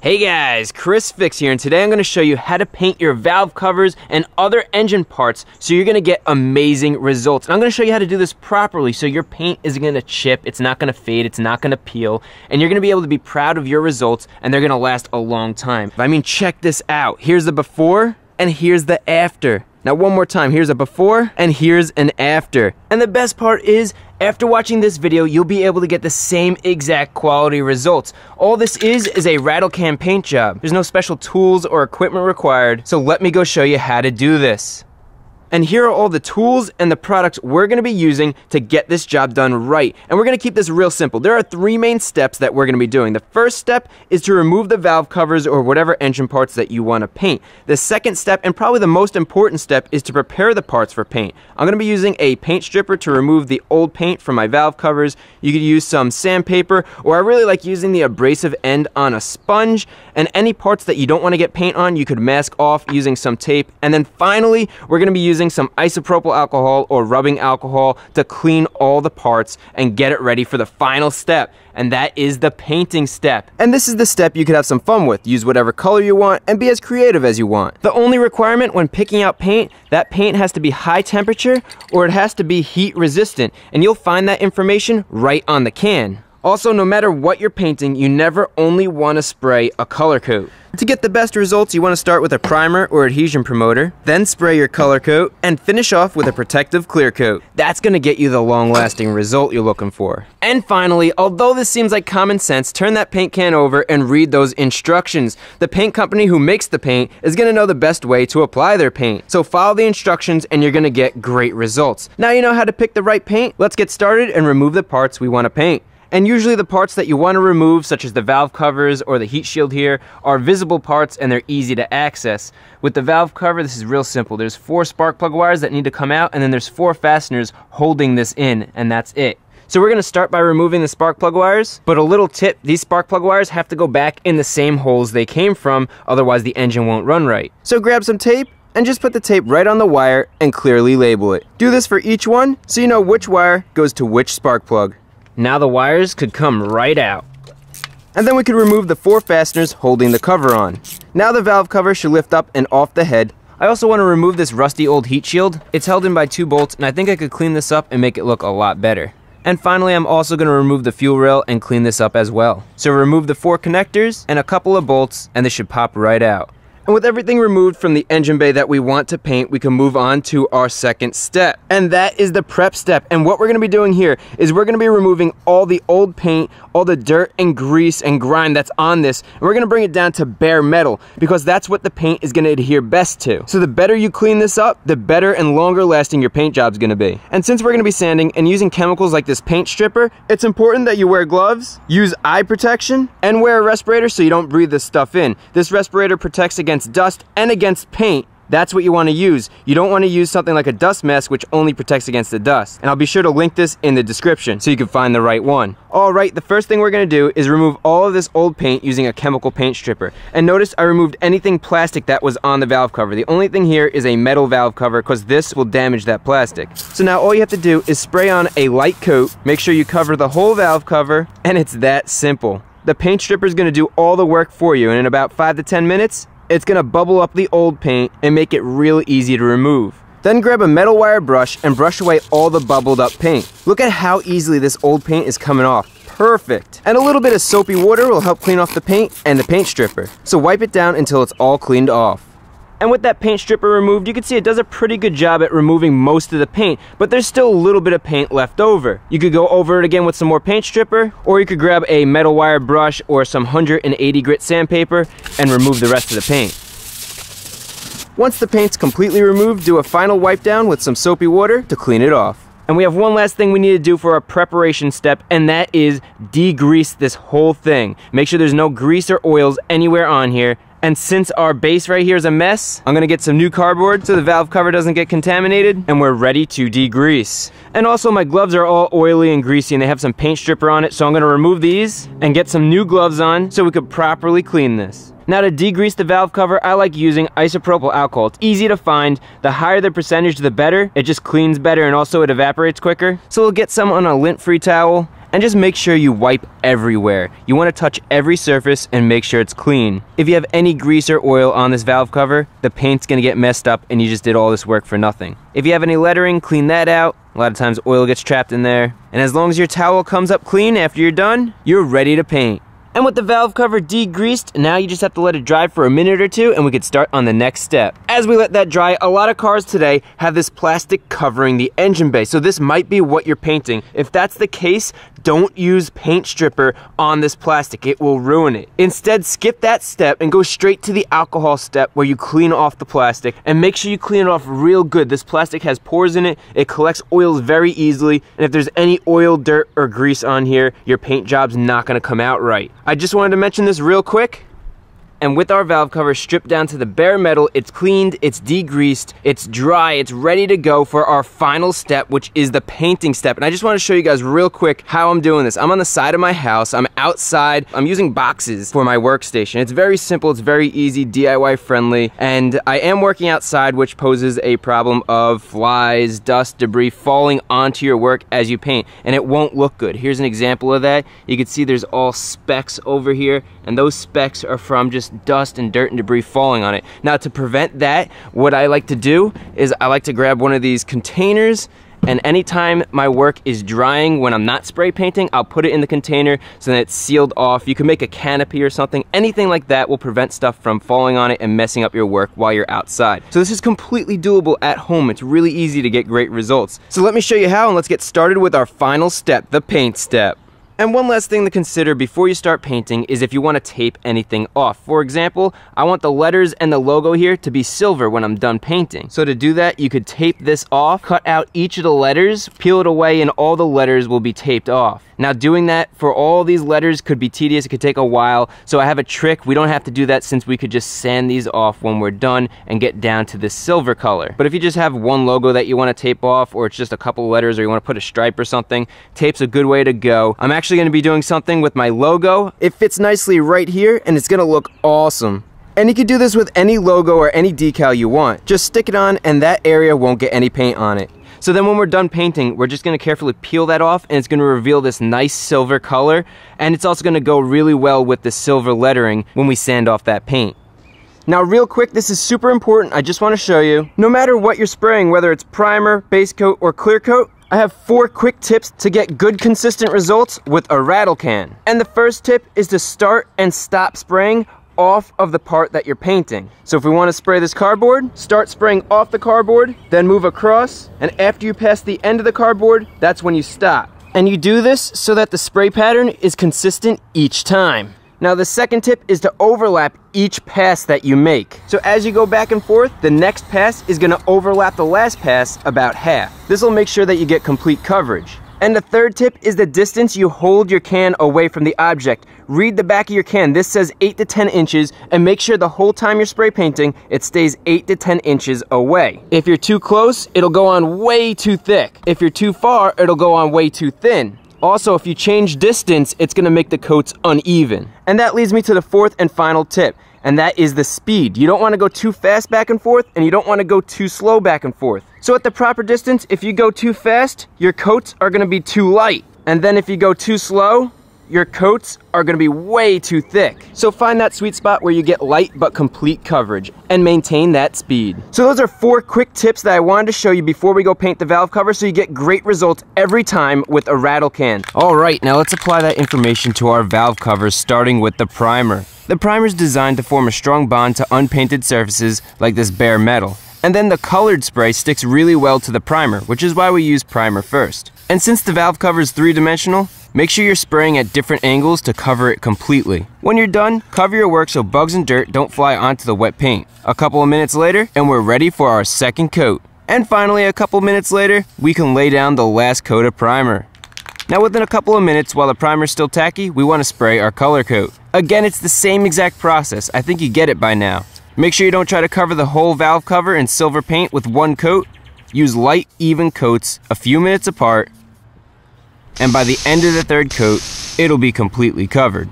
Hey guys, ChrisFix here, and today I'm going to show you how to paint your valve covers and other engine parts so you're going to get amazing results. And I'm going to show you how to do this properly so your paint isn't going to chip, it's not going to fade, it's not going to peel, and you're going to be able to be proud of your results and they're going to last a long time. I mean, check this out. Here's the before and here's the after. Now one more time, here's a before and here's an after. And the best part is, after watching this video, you'll be able to get the same exact quality results. All this is a rattle can paint job. There's no special tools or equipment required, so let me go show you how to do this. And here are all the tools and the products we're going to be using to get this job done right. And we're going to keep this real simple. There are three main steps that we're going to be doing. The first step is to remove the valve covers or whatever engine parts that you want to paint. The second step, and probably the most important step, is to prepare the parts for paint. I'm going to be using a paint stripper to remove the old paint from my valve covers. You could use some sandpaper, or I really like using the abrasive end on a sponge. And any parts that you don't want to get paint on, you could mask off using some tape. And then finally, we're going to be using some isopropyl alcohol or rubbing alcohol to clean all the parts and get it ready for the final step, and that is the painting step. And this is the step you could have some fun with. Use whatever color you want and be as creative as you want. The only requirement when picking out paint, that paint has to be high temperature or it has to be heat resistant, and you'll find that information right on the can. Also, no matter what you're painting, you never only want to spray a color coat. To get the best results, you want to start with a primer or adhesion promoter, then spray your color coat, and finish off with a protective clear coat. That's going to get you the long-lasting result you're looking for. And finally, although this seems like common sense, turn that paint can over and read those instructions. The paint company who makes the paint is going to know the best way to apply their paint. So follow the instructions and you're going to get great results. Now you know how to pick the right paint. Let's get started and remove the parts we want to paint. And usually the parts that you want to remove, such as the valve covers or the heat shield here, are visible parts and they're easy to access. With the valve cover, this is real simple. There's 4 spark plug wires that need to come out, and then there's 4 fasteners holding this in, and that's it. So we're going to start by removing the spark plug wires, but a little tip, these spark plug wires have to go back in the same holes they came from, otherwise the engine won't run right. So grab some tape, and just put the tape right on the wire and clearly label it. Do this for each one, so you know which wire goes to which spark plug. Now the wires could come right out. And then we could remove the 4 fasteners holding the cover on. Now the valve cover should lift up and off the head. I also want to remove this rusty old heat shield. It's held in by 2 bolts, and I think I could clean this up and make it look a lot better. And finally, I'm also going to remove the fuel rail and clean this up as well. So remove the 4 connectors and a couple of bolts, and this should pop right out. And with everything removed from the engine bay that we want to paint, we can move on to our second step. And that is the prep step. And what we're going to be doing here is we're going to be removing all the old paint, all the dirt and grease and grime that's on this. And we're going to bring it down to bare metal because that's what the paint is going to adhere best to. So the better you clean this up, the better and longer lasting your paint job's going to be. And since we're going to be sanding and using chemicals like this paint stripper, it's important that you wear gloves, use eye protection, and wear a respirator so you don't breathe this stuff in. This respirator protects against dust and against paint. That's what you want to use. You don't want to use something like a dust mask, which only protects against the dust. And I'll be sure to link this in the description so you can find the right one. Alright, the first thing we're going to do is remove all of this old paint using a chemical paint stripper. And notice I removed anything plastic that was on the valve cover. The only thing here is a metal valve cover because this will damage that plastic. So now all you have to do is spray on a light coat, make sure you cover the whole valve cover, and it's that simple. The paint stripper is going to do all the work for you, and in about 5 to 10 minutes, it's going to bubble up the old paint and make it real easy to remove. Then grab a metal wire brush and brush away all the bubbled up paint. Look at how easily this old paint is coming off. Perfect. And a little bit of soapy water will help clean off the paint and the paint stripper. So wipe it down until it's all cleaned off. And with that paint stripper removed, you can see it does a pretty good job at removing most of the paint, but there's still a little bit of paint left over. You could go over it again with some more paint stripper, or you could grab a metal wire brush or some 180 grit sandpaper and remove the rest of the paint. Once the paint's completely removed, do a final wipe down with some soapy water to clean it off. And we have one last thing we need to do for our preparation step, and that is degrease this whole thing. Make sure there's no grease or oils anywhere on here. And since our base right here is a mess, I'm gonna get some new cardboard so the valve cover doesn't get contaminated, and we're ready to degrease. And also my gloves are all oily and greasy and they have some paint stripper on it, so I'm gonna remove these and get some new gloves on so we could properly clean this. Now to degrease the valve cover, I like using isopropyl alcohol. It's easy to find. The higher the percentage, the better. It just cleans better and also it evaporates quicker. So we'll get some on a lint-free towel And just make sure you wipe everywhere. You want to touch every surface and make sure it's clean. If you have any grease or oil on this valve cover, the paint's going to get messed up and you just did all this work for nothing. If you have any lettering, clean that out. A lot of times oil gets trapped in there. And as long as your towel comes up clean after you're done, you're ready to paint. And with the valve cover degreased, now you just have to let it dry for a minute or two and we could start on the next step. As we let that dry, a lot of cars today have this plastic covering the engine bay. So this might be what you're painting. If that's the case, don't use paint stripper on this plastic. It will ruin it. Instead, skip that step and go straight to the alcohol step where you clean off the plastic and make sure you clean it off real good. This plastic has pores in it. It collects oils very easily. And if there's any oil, dirt, or grease on here, your paint job's not gonna come out right. I just wanted to mention this real quick. And with our valve cover stripped down to the bare metal, it's cleaned, it's degreased, it's dry, it's ready to go for our final step, which is the painting step. And I just want to show you guys real quick how I'm doing this. I'm on the side of my house, I'm outside, I'm using boxes for my workstation. It's very simple, it's very easy, DIY friendly, and I am working outside, which poses a problem of flies, dust, debris falling onto your work as you paint, and it won't look good. Here's an example of that. You can see there's all specks over here, and those specks are from just dust and dirt and debris falling on it. Now, to prevent that, what I like to do is I like to grab one of these containers, and anytime my work is drying when I'm not spray painting, I'll put it in the container so that it's sealed off. You can make a canopy or something. Anything like that will prevent stuff from falling on it and messing up your work while you're outside. So this is completely doable at home. It's really easy to get great results. So let me show you how, and let's get started with our final step, the paint step. And one last thing to consider before you start painting is if you want to tape anything off. For example, I want the letters and the logo here to be silver when I'm done painting. So to do that, you could tape this off, cut out each of the letters, peel it away, and all the letters will be taped off. Now, doing that for all these letters could be tedious, it could take a while, so I have a trick. We don't have to do that since we could just sand these off when we're done and get down to this silver color. But if you just have one logo that you want to tape off, or it's just a couple letters, or you want to put a stripe or something, tape's a good way to go. I'm actually going to be doing something with my logo. It fits nicely right here, and it's going to look awesome. And you can do this with any logo or any decal you want. Just stick it on, and that area won't get any paint on it. So then when we're done painting, we're just going to carefully peel that off, and it's going to reveal this nice silver color, and it's also going to go really well with the silver lettering when we sand off that paint. Now real quick, this is super important, I just want to show you, no matter what you're spraying, whether it's primer, base coat, or clear coat, I have 4 quick tips to get good consistent results with a rattle can. And the first tip is to start and stop spraying off of the part that you're painting. So if we want to spray this cardboard, start spraying off the cardboard, then move across, and after you pass the end of the cardboard, that's when you stop. And you do this so that the spray pattern is consistent each time. Now the second tip is to overlap each pass that you make. So as you go back and forth, the next pass is going to overlap the last pass about half. This will make sure that you get complete coverage. And the third tip is the distance you hold your can away from the object. Read the back of your can. This says 8 to 10 inches, and make sure the whole time you're spray painting, it stays 8 to 10 inches away. If you're too close, it'll go on way too thick. If you're too far, it'll go on way too thin. Also, if you change distance, it's gonna make the coats uneven. And that leads me to the fourth and final tip, and that is the speed. You don't wanna go too fast back and forth, and you don't wanna go too slow back and forth. So at the proper distance, if you go too fast, your coats are gonna be too light. And then if you go too slow, your coats are gonna be way too thick. So find that sweet spot where you get light but complete coverage and maintain that speed. So those are 4 quick tips that I wanted to show you before we go paint the valve cover so you get great results every time with a rattle can. All right, now let's apply that information to our valve covers, starting with the primer. The primer is designed to form a strong bond to unpainted surfaces like this bare metal. And then the colored spray sticks really well to the primer, which is why we use primer first. And since the valve cover is 3-dimensional, make sure you're spraying at different angles to cover it completely. When you're done, cover your work so bugs and dirt don't fly onto the wet paint. A couple of minutes later, and we're ready for our second coat. And finally, a couple minutes later, we can lay down the last coat of primer. Now within a couple of minutes, while the primer's still tacky, we want to spray our color coat. Again, it's the same exact process. I think you get it by now. Make sure you don't try to cover the whole valve cover in silver paint with one coat. Use light, even coats a few minutes apart, and by the end of the third coat, it'll be completely covered.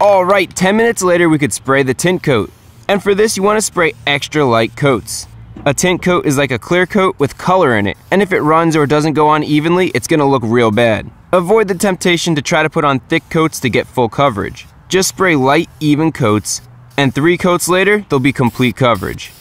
Alright, 10 minutes later we could spray the tint coat. And for this you want to spray extra light coats. A tint coat is like a clear coat with color in it, and if it runs or doesn't go on evenly, it's gonna look real bad. Avoid the temptation to try to put on thick coats to get full coverage. Just spray light, even coats, and 3 coats later, there'll be complete coverage.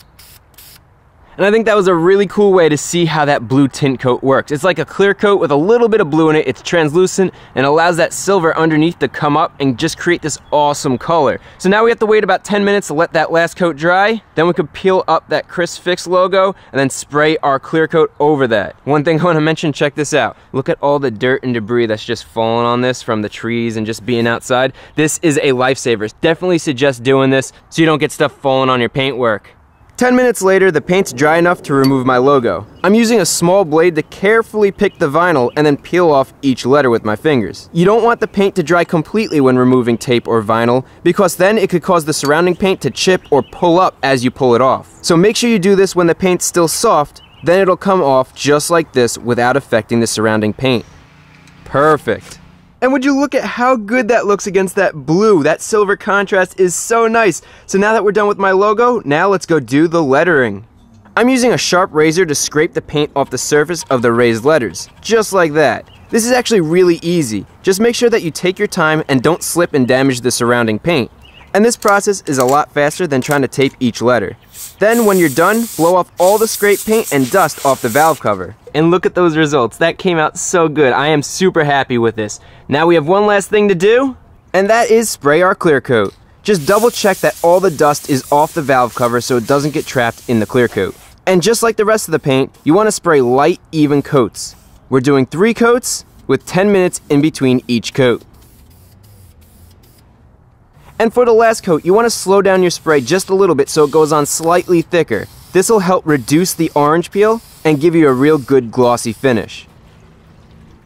And I think that was a really cool way to see how that blue tint coat works. It's like a clear coat with a little bit of blue in it. It's translucent and allows that silver underneath to come up and just create this awesome color. So now we have to wait about 10 minutes to let that last coat dry. Then we could peel up that ChrisFix logo and then spray our clear coat over that. One thing I want to mention, check this out. Look at all the dirt and debris that's just fallen on this from the trees and just being outside. This is a lifesaver. Definitely suggest doing this so you don't get stuff falling on your paintwork. 10 minutes later, the paint's dry enough to remove my logo. I'm using a small blade to carefully pick the vinyl and then peel off each letter with my fingers. You don't want the paint to dry completely when removing tape or vinyl, because then it could cause the surrounding paint to chip or pull up as you pull it off. So make sure you do this when the paint's still soft, then it'll come off just like this without affecting the surrounding paint. Perfect. And would you look at how good that looks against that blue? That silver contrast is so nice. So now that we're done with my logo, now let's go do the lettering. I'm using a sharp razor to scrape the paint off the surface of the raised letters, just like that. This is actually really easy. Just make sure that you take your time and don't slip and damage the surrounding paint. And this process is a lot faster than trying to tape each letter. Then when you're done, blow off all the scraped paint and dust off the valve cover. And look at those results. That came out so good. I am super happy with this. Now we have one last thing to do, and that is spray our clear coat. Just double check that all the dust is off the valve cover so it doesn't get trapped in the clear coat. And just like the rest of the paint, you want to spray light, even coats. We're doing 3 coats with 10 minutes in between each coat. And for the last coat, you want to slow down your spray just a little bit so it goes on slightly thicker. This will help reduce the orange peel and give you a real good glossy finish.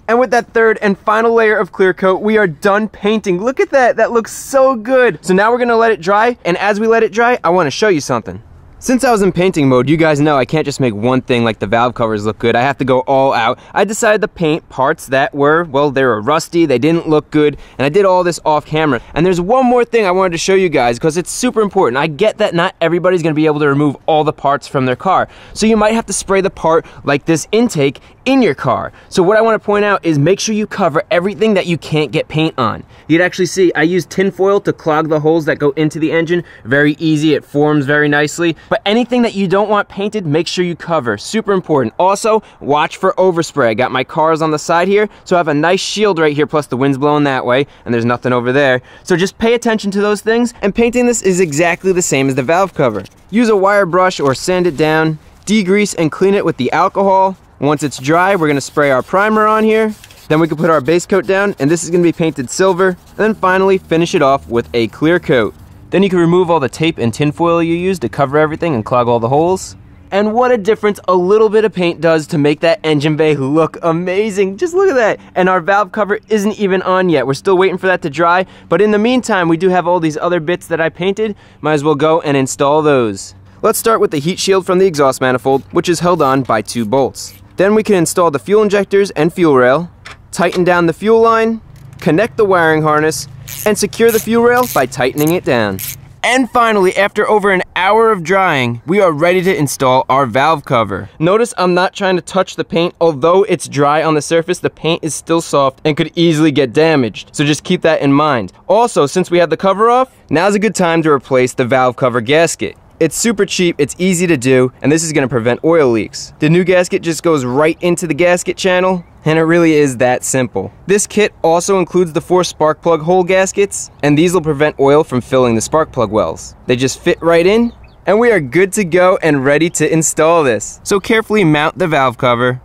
And with that third and final layer of clear coat, we are done painting. Look at that, that looks so good. So now we're gonna let it dry, and as we let it dry, I wanna show you something. Since I was in painting mode, you guys know I can't just make one thing like the valve covers look good. I have to go all out. I decided to paint parts that were, well, they were rusty, they didn't look good, and I did all this off camera. And there's one more thing I wanted to show you guys because it's super important. I get that not everybody's gonna be able to remove all the parts from their car. So you might have to spray the part like this intake in your car. So what I want to point out is make sure you cover everything that you can't get paint on. You'd actually see I use tin foil to clog the holes that go into the engine. Very easy, it forms very nicely. But anything that you don't want painted, make sure you cover. Super important. Also, watch for overspray. I got my cars on the side here, so I have a nice shield right here, plus the wind's blowing that way, and there's nothing over there. So just pay attention to those things, and painting this is exactly the same as the valve cover. Use a wire brush or sand it down, degrease and clean it with the alcohol. Once it's dry, we're gonna spray our primer on here. Then we can put our base coat down, and this is gonna be painted silver. And then finally, finish it off with a clear coat. Then you can remove all the tape and tin foil you used to cover everything and clog all the holes. And what a difference a little bit of paint does to make that engine bay look amazing. Just look at that. And our valve cover isn't even on yet. We're still waiting for that to dry. But in the meantime, we do have all these other bits that I painted. Might as well go and install those. Let's start with the heat shield from the exhaust manifold, which is held on by 2 bolts. Then we can install the fuel injectors and fuel rail, tighten down the fuel line, connect the wiring harness, and secure the fuel rail by tightening it down. And finally, after over an hour of drying, we are ready to install our valve cover. Notice I'm not trying to touch the paint. Although it's dry on the surface, the paint is still soft and could easily get damaged. So just keep that in mind. Also, since we have the cover off, now's a good time to replace the valve cover gasket. It's super cheap, it's easy to do, and this is gonna prevent oil leaks. The new gasket just goes right into the gasket channel, and it really is that simple. This kit also includes the 4 spark plug hole gaskets, and these will prevent oil from filling the spark plug wells. They just fit right in, and we are good to go and ready to install this. So carefully mount the valve cover,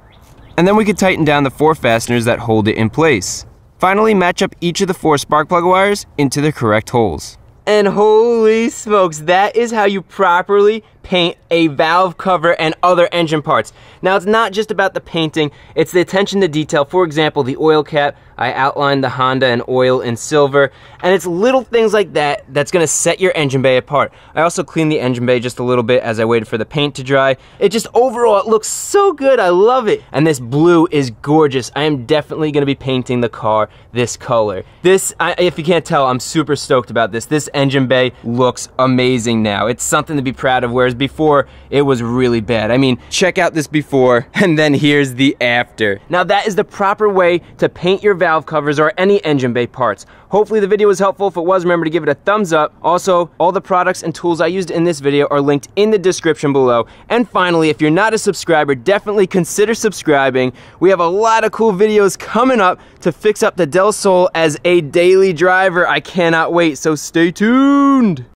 and then we can tighten down the 4 fasteners that hold it in place. Finally, match up each of the 4 spark plug wires into the correct holes. And holy smokes, that is how you properly paint a valve cover and other engine parts. Now, it's not just about the painting, it's the attention to detail. For example, the oil cap, I outlined the Honda and oil in silver, and it's little things like that that's gonna set your engine bay apart. I also cleaned the engine bay just a little bit as I waited for the paint to dry. It just, overall, it looks so good, I love it. And this blue is gorgeous. I am definitely gonna be painting the car this color. This, if you can't tell, I'm super stoked about this. This engine bay looks amazing now. It's something to be proud of, whereas before it was really bad. I mean, check out this before, and then here's the after. Now that is the proper way to paint your valve covers or any engine bay parts. Hopefully the video was helpful. If it was, remember to give it a thumbs up. Also, all the products and tools I used in this video are linked in the description below. And finally, if you're not a subscriber, definitely consider subscribing. We have a lot of cool videos coming up to fix up the Del Sol as a daily driver. I cannot wait, so stay tuned.